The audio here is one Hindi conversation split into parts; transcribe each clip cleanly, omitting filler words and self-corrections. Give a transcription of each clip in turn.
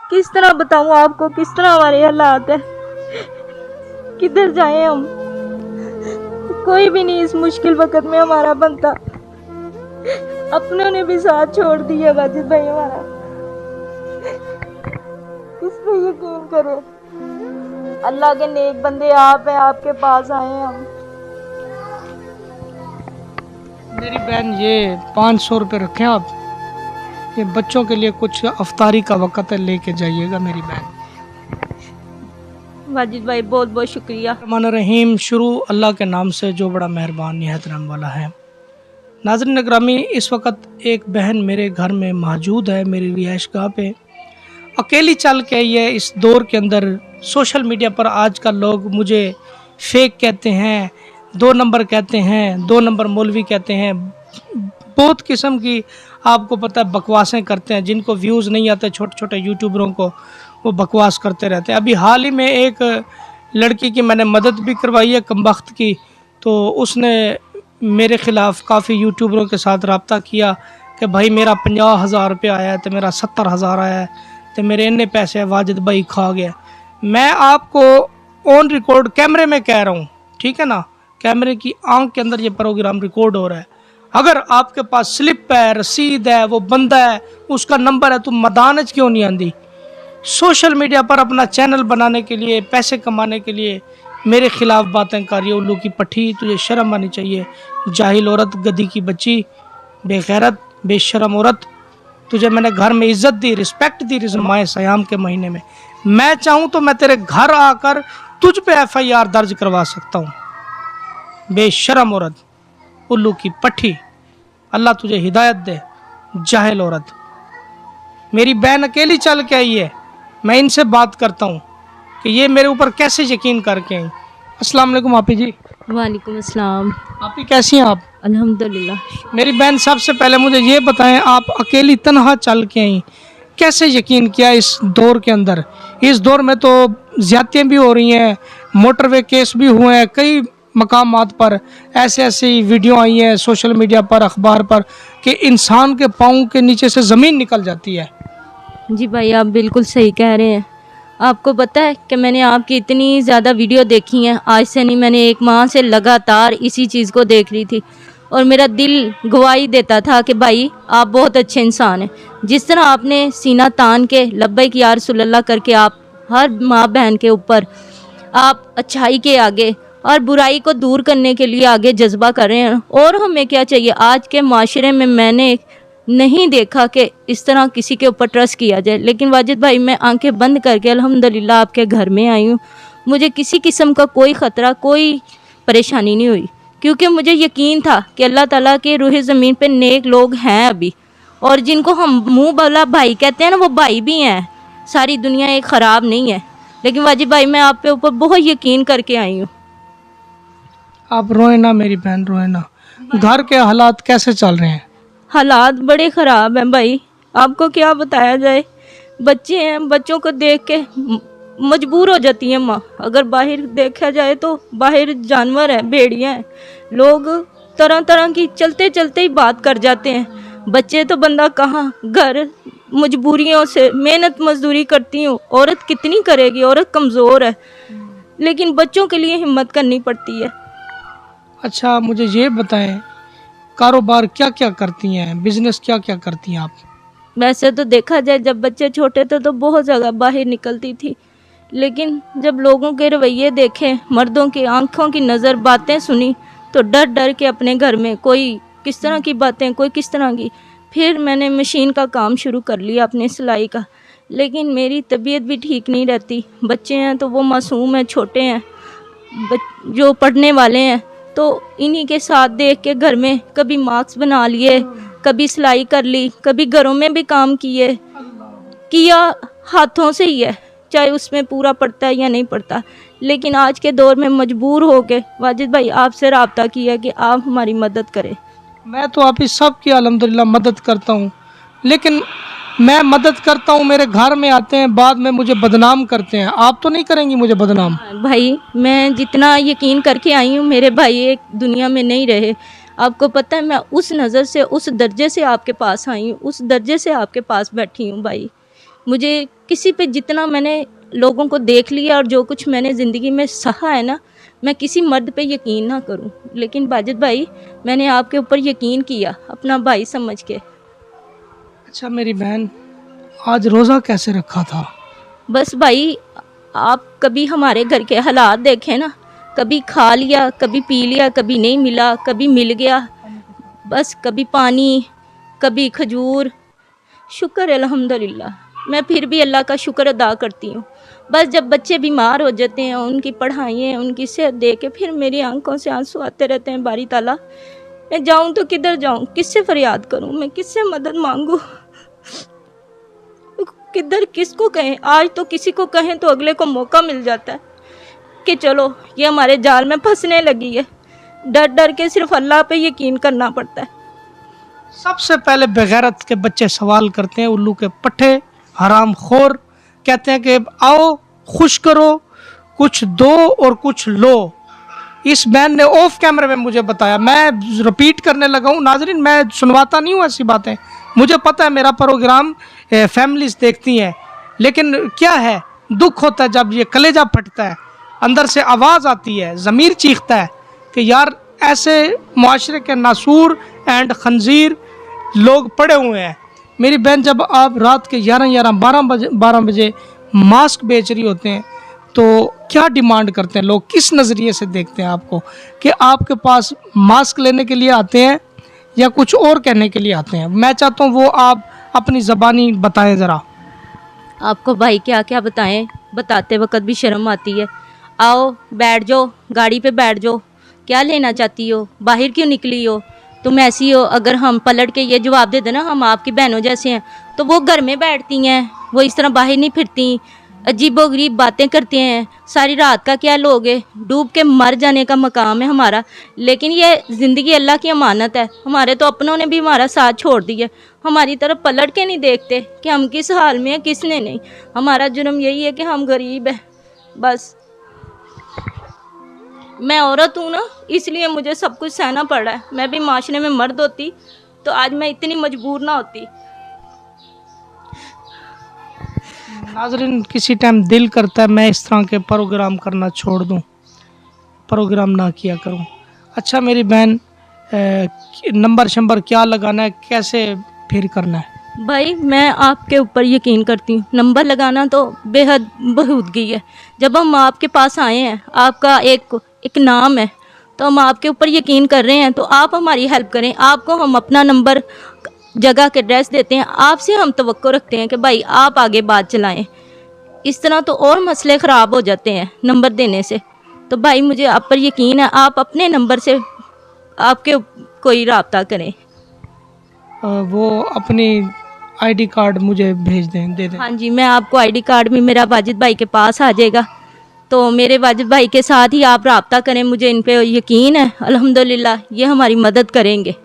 किस तरह बताऊं आपको, किस तरह हमारे हालात है, किधर जाएं हम। कोई भी नहीं इस मुश्किल वक्त में हमारा बनता, अपनों ने भी साथ छोड़ दिया वाजिद भाई हमारा। किस पे यकीन करें। अल्लाह के नेक बंदे आप हैं, आपके पास आए हैं हम। मेरी बहन ये 500 रुपये रखें आप, ये बच्चों के लिए कुछ अफ्तारी का वक़्त है, लेके जाइएगा मेरी बहन। वाजिद भाई बहुत बहुत शुक्रिया। रहमान रहीम, शुरू अल्लाह के नाम से जो बड़ा मेहरबान निहायत रहम वाला है। नाज़रीन ग्रामी, इस वक्त एक बहन मेरे घर में मौजूद है, मेरी रिहाइशगाह पे अकेली चल के आई है। इस दौर के अंदर सोशल मीडिया पर आजकल लोग मुझे फेक कहते हैं, 2 नंबर कहते हैं, 2 नंबर मौलवी कहते हैं, बहुत किस्म की आपको पता है बकवासें करते हैं। जिनको व्यूज़ नहीं आते, छोटे छोटे यूट्यूबरों को, वो बकवास करते रहते हैं। अभी हाल ही में एक लड़की की मैंने मदद भी करवाई है, कमबख्त की, तो उसने मेरे ख़िलाफ़ काफ़ी यूट्यूबरों के साथ रब्ता किया कि भाई मेरा 50,000 रुपया आया है, तो मेरा 70,000 आया है, तो मेरे इतने पैसे वाजिद भाई खा गया। मैं आपको ऑन रिकॉर्ड कैमरे में कह रहा हूँ, ठीक है ना, कैमरे की आंख के अंदर ये प्रोग्राम रिकॉर्ड हो रहा है। अगर आपके पास स्लिप है, रसीद है, वो बंदा है, उसका नंबर है, तो मदानच क्यों नहीं आंदी? सोशल मीडिया पर अपना चैनल बनाने के लिए, पैसे कमाने के लिए मेरे खिलाफ बातें कर रही है। उल्लू की पट्टी, तुझे शर्म आनी चाहिए। जाहिल औरत, गधी की बच्ची, बेगैरत, बेशरम औरत, तुझे मैंने घर में इज्जत दी, रिस्पेक्ट दी माह सयाम के महीने में। मैं चाहूँ तो मैं तेरे घर आकर तुझ पे FIR दर्ज करवा सकता हूँ। बेशरम औरत, उल्लू की पट्टी, अल्लाह तुझे हिदायत दे। जाहिल औरत, मेरी बहन अकेली चल के आई है, मैं इनसे बात करता हूँ कि ये मेरे ऊपर कैसे यकीन करके आई। अस्सलाम वालेकुम आपी जी। वालेकुम अस्सलाम। आपी कैसी हैं आप? अल्हम्दुलिल्लाह। मेरी बहन, सबसे पहले मुझे ये बताएं, आप अकेली तनहा चल के आई, कैसे यकीन किया इस दौर के अंदर? इस दौर में तो ज़्यादतियाँ भी हो रही हैं, मोटरवे केस भी हुए हैं, कई मकामात पर ऐसे ऐसी वीडियो आई हैं सोशल मीडिया पर, अखबार पर, कि इंसान के पाँव के नीचे से ज़मीन निकल जाती है। जी भाई, आप बिल्कुल सही कह रहे हैं। आपको पता है कि मैंने आपकी इतनी ज़्यादा वीडियो देखी हैं, आज से नहीं, मैंने 1 माह से लगातार इसी चीज़ को देख रही थी और मेरा दिल गवाही देता था कि भाई आप बहुत अच्छे इंसान हैं। जिस तरह आपने सीना तान के लब्बैक या रसूलल्लाह करके आप हर माँ बहन के ऊपर आप अच्छाई के आगे और बुराई को दूर करने के लिए आगे जज्बा कर रहे हैं। और हमें क्या चाहिए? आज के माशरे में मैंने नहीं देखा कि इस तरह किसी के ऊपर ट्रस्ट किया जाए। लेकिन वाजिद भाई, मैं आंखें बंद करके अल्हम्दुलिल्लाह आपके घर में आई हूँ। मुझे किसी किस्म का कोई ख़तरा, कोई परेशानी नहीं हुई, क्योंकि मुझे यकीन था कि अल्लाह ताला के रूह ज़मीन पे नेक लोग हैं अभी, और जिनको हम मुँह भला भाई कहते हैं ना, वो भाई भी हैं। सारी दुनिया एक ख़राब नहीं है। लेकिन वाजिद भाई, मैं आप पे ऊपर बहुत यकीन करके आई हूँ। आप रोए ना मेरी बहन, रोए ना। घर के हालात कैसे चल रहे हैं? हालात बड़े ख़राब हैं भाई, आपको क्या बताया जाए। बच्चे हैं, बच्चों को देख के मजबूर हो जाती है माँ। अगर बाहर देखा जाए तो बाहर जानवर हैं, भेड़िया हैं, लोग तरह तरह की चलते चलते ही बात कर जाते हैं। बच्चे तो बंदा कहाँ, घर मजबूरियों से मेहनत मजदूरी करती हूँ, औरत कितनी करेगी, औरत कमज़ोर है, लेकिन बच्चों के लिए हिम्मत करनी पड़ती है। अच्छा, मुझे ये बताएं, कारोबार क्या क्या करती हैं, बिजनेस क्या क्या करती हैं आप? वैसे तो देखा जाए, जब बच्चे छोटे थे तो बहुत जगह बाहर निकलती थी, लेकिन जब लोगों के रवैये देखे, मर्दों की आंखों की नज़र, बातें सुनी, तो डर डर के अपने घर में कोई किस तरह की बातें, कोई किस तरह की, फिर मैंने मशीन का काम शुरू कर लिया, अपने सिलाई का। लेकिन मेरी तबीयत भी ठीक नहीं रहती। बच्चे हैं तो वो मासूम हैं, छोटे हैं, जो पढ़ने वाले हैं, तो इन्हीं के साथ देख के घर में कभी मास्क बना लिए, कभी सिलाई कर ली, कभी घरों में भी काम किया हाथों से ही है, चाहे उसमें पूरा पड़ता है या नहीं पड़ता। लेकिन आज के दौर में मजबूर हो के वाजिद भाई आपसे रब्ता किया कि आप हमारी मदद करें। मैं तो आप ही सब की अल्हम्दुलिल्लाह मदद करता हूँ, लेकिन मैं मदद करता हूँ, मेरे घर में आते हैं, बाद में मुझे बदनाम करते हैं। आप तो नहीं करेंगी मुझे बदनाम? भाई, मैं जितना यकीन करके आई हूँ, मेरे भाई एक दुनिया में नहीं रहे। आपको पता है, मैं उस नज़र से, उस दर्जे से आपके पास आई हूँ, उस दर्जे से आपके पास बैठी हूँ भाई। मुझे किसी पे जितना मैंने लोगों को देख लिया और जो कुछ मैंने ज़िंदगी में सहा है ना, मैं किसी मर्द पे यकीन ना करूं, लेकिन वाजिद भाई मैंने आपके ऊपर यकीन किया अपना भाई समझ के। अच्छा मेरी बहन, आज रोज़ा कैसे रखा था? बस भाई आप कभी हमारे घर के हालात देखें ना, कभी खा लिया, कभी पी लिया, कभी नहीं मिला, कभी मिल गया, बस कभी पानी, कभी खजूर। शुक्र है अल्हम्दुलिल्लाह, मैं फिर भी अल्लाह का शुक्र अदा करती हूँ। बस जब बच्चे बीमार हो जाते हैं, उनकी पढ़ाइयाँ, उनकी सेहत देख के फिर मेरी आंखों से आंसू आते रहते हैं। बारी ताला, मैं जाऊँ तो किधर जाऊँ, किससे फरियाद करूँ, मैं किससे मदद मांगूँ, किधर किसको कहें। आज तो किसी को कहें तो अगले को मौका मिल जाता है कि चलो ये हमारे जाल में फंसने लगी है। डर डर के सिर्फ अल्लाह पे यकीन करना पड़ता है। सबसे पहले बेगैरत के बच्चे सवाल करते हैं, उल्लू के पट्टे, हराम खोर, कहते हैं कि आओ खुश करो, कुछ दो और कुछ लो। इस बहन ने ऑफ कैमरे में मुझे बताया, मैं रिपीट करने लगा हूँ नाजरीन, मैं सुनवाता नहीं हूँ ऐसी बातें, मुझे पता है मेरा प्रोग्राम फैमिलीज देखती हैं, लेकिन क्या है दुख होता है जब ये कलेजा फटता है, अंदर से आवाज़ आती है, ज़मीर चीखता है कि यार ऐसे मुआशरे के नासूर एंड खंजीर लोग पड़े हुए हैं। मेरी बहन, जब आप रात के 11 बजे मास्क बेच रही होते हैं तो क्या डिमांड करते हैं लोग, किस नज़रिए से देखते हैं आपको, कि आपके पास मास्क लेने के लिए आते हैं या कुछ और कहने के लिए आते हैं? मैं चाहता हूँ वो आप अपनी ज़बानी बताएं ज़रा। आपको भाई क्या क्या बताएं, बताते वक्त भी शर्म आती है। आओ बैठ जाओ, गाड़ी पे बैठ जाओ, क्या लेना चाहती हो, बाहर क्यों निकली हो, तुम ऐसी हो। अगर हम पलट के ये जवाब दे देना हम आपकी बहनों जैसे हैं, तो वो घर में बैठती हैं, वो इस तरह बाहर नहीं फिरती, अजीबोगरीब बातें करते हैं। सारी रात का क्या लोगे, डूब के मर जाने का मकाम है हमारा। लेकिन ये ज़िंदगी अल्लाह की अमानत है, हमारे तो अपनों ने भी हमारा साथ छोड़ दिया, हमारी तरफ पलट के नहीं देखते कि हम किस हाल में हैं, किसने नहीं। हमारा जुर्म यही है कि हम गरीब हैं बस। मैं औरत हूँ ना, इसलिए मुझे सब कुछ सहना पड़ रहा है। मैं भी माशरे में मर्द होती तो आज मैं इतनी मजबूर ना होती। नाजरीन, किसी टाइम दिल करता है मैं इस तरह के प्रोग्राम करना छोड़ दूं, प्रोग्राम ना किया करूं। अच्छा मेरी बहन, नंबर शंबर क्या लगाना है, कैसे फिर करना है? भाई मैं आपके ऊपर यकीन करती हूँ, नंबर लगाना तो बेहद बहुदगी है। जब हम आपके पास आए हैं, आपका एक नाम है, तो हम आपके ऊपर यकीन कर रहे हैं, तो आप हमारी हेल्प करें। आपको हम अपना नंबर, जगह के एड्रेस देते हैं, आपसे हम तवक्को रखते हैं कि भाई आप आगे बात चलाएं। इस तरह तो और मसले ख़राब हो जाते हैं नंबर देने से। तो भाई मुझे आप पर यकीन है, आप अपने नंबर से आपके कोई रब्ता करें। वो अपनी आईडी कार्ड मुझे भेज दें, दे दें। हाँ जी, मैं आपको आईडी कार्ड भी मेरा वाजिद भाई के पास आ जाएगा, तो मेरे वाजिद भाई के साथ ही आप रब्ता करें। मुझे इन पे यकीन है, अल्हम्दुलिल्लाह ये हमारी मदद करेंगे।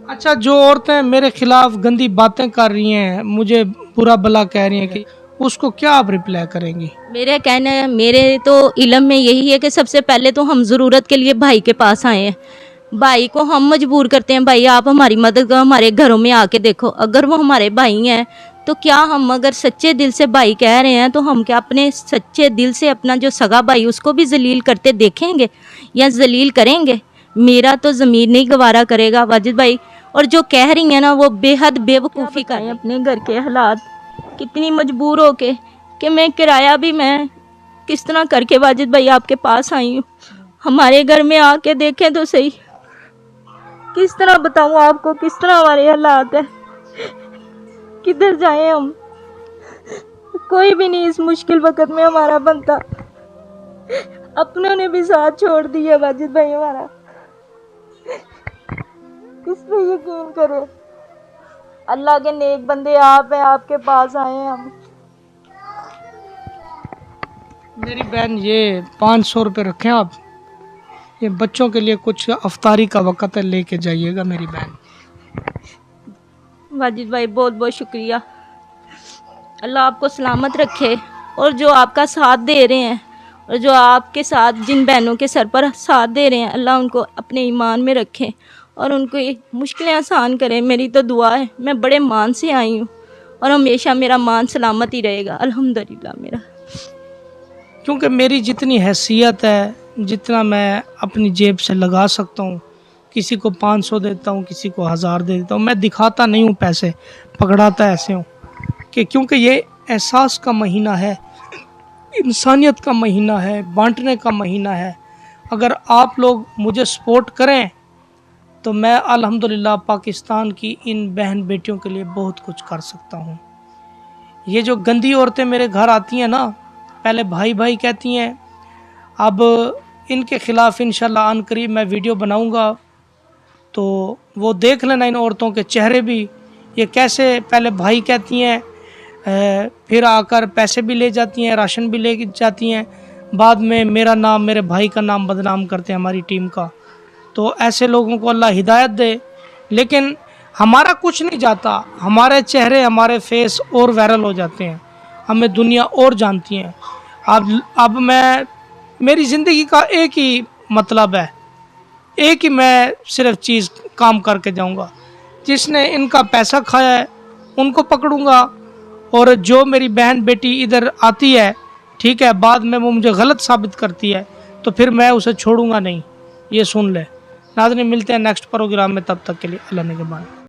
अच्छा, जो औरतें मेरे खिलाफ गंदी बातें कर रही हैं, मुझे बुरा भला कह रही हैं, कि उसको क्या आप रिप्लाई करेंगी? मेरे कहना है, मेरे तो इल्म में यही है कि सबसे पहले तो हम ज़रूरत के लिए भाई के पास आए हैं। भाई को हम मजबूर करते हैं, भाई आप हमारी मदद करो, हमारे घरों में आके देखो। अगर वो हमारे भाई हैं तो क्या हम अगर सच्चे दिल से भाई कह रहे हैं, तो हम क्या अपने सच्चे दिल से अपना जो सगा भाई उसको भी जलील करते देखेंगे या जलील करेंगे? मेरा तो ज़मीर नहीं गवारा करेगा वाजिद भाई। और जो कह रही हैं ना, वो बेहद बेवकूफ़ी का है। अपने घर के हालात कितनी मजबूर हो के कि मैं किराया भी मैं किस तरह करके वाजिद भाई आपके पास आई हूँ। हमारे घर में आके देखें तो सही, किस तरह बताऊँ आपको, किस तरह हमारे हालात है, किधर जाएं हम। कोई भी नहीं इस मुश्किल वक्त में हमारा बनता, अपनों ने भी साथ छोड़ दिया वाजिद भाई हमारा। किस पे यकीन करें, अल्लाह के नेक बंदे आप हैं, आपके पास आए हैं हम। मेरी बहन, ये 500 रुपये रखें आप, ये बच्चों के लिए कुछ अफ्तारी का वक़्त है, लेके जाइएगा मेरी बहन। वाजिद भाई बहुत बहुत शुक्रिया, अल्लाह आपको सलामत रखे। और जो आपका साथ दे रहे हैं और जो आपके साथ जिन बहनों के सर पर साथ दे रहे हैं, अल्लाह उनको अपने ईमान में रखें और उनको ये मुश्किलें आसान करें। मेरी तो दुआ है, मैं बड़े मान से आई हूँ और हमेशा मेरा मान सलामत ही रहेगा अल्हम्दुलिल्लाह मेरा। क्योंकि मेरी जितनी हैसियत है, जितना मैं अपनी जेब से लगा सकता हूँ, किसी को 500 देता हूँ, किसी को 1000 दे देता हूँ। मैं दिखाता नहीं हूँ पैसे, पकड़ाता ऐसे हूँ कि क्योंकि ये एहसास का महीना है, इंसानियत का महीना है, बांटने का महीना है। अगर आप लोग मुझे सपोर्ट करें तो मैं अल्हम्दुलिल्लाह पाकिस्तान की इन बहन बेटियों के लिए बहुत कुछ कर सकता हूँ। ये जो गंदी औरतें मेरे घर आती हैं ना, पहले भाई भाई कहती हैं, अब इनके ख़िलाफ़ इंशाल्लाह अनकरीब मैं वीडियो बनाऊंगा, तो वो देख लेना इन औरतों के चेहरे भी, ये कैसे पहले भाई कहती हैं, फिर आकर पैसे भी ले जाती हैं, राशन भी ले जाती हैं, बाद में मेरा नाम, मेरे भाई का नाम बदनाम करते हैं हमारी टीम का। तो ऐसे लोगों को अल्लाह हिदायत दे। लेकिन हमारा कुछ नहीं जाता, हमारे चेहरे, हमारे फेस और वायरल हो जाते हैं, हमें दुनिया और जानती है। अब मैं, मेरी ज़िंदगी का एक ही मतलब है, एक ही मैं सिर्फ चीज़ काम करके जाऊंगा, जिसने इनका पैसा खाया है उनको पकड़ूंगा, और जो मेरी बहन बेटी इधर आती है, ठीक है, बाद में वो मुझे गलत साबित करती है, तो फिर मैं उसे छोड़ूंगा नहीं। ये सुन ले। नाज़रीन, मिलते हैं नेक्स्ट प्रोग्राम में, तब तक के लिए अल्लाह निगहबान।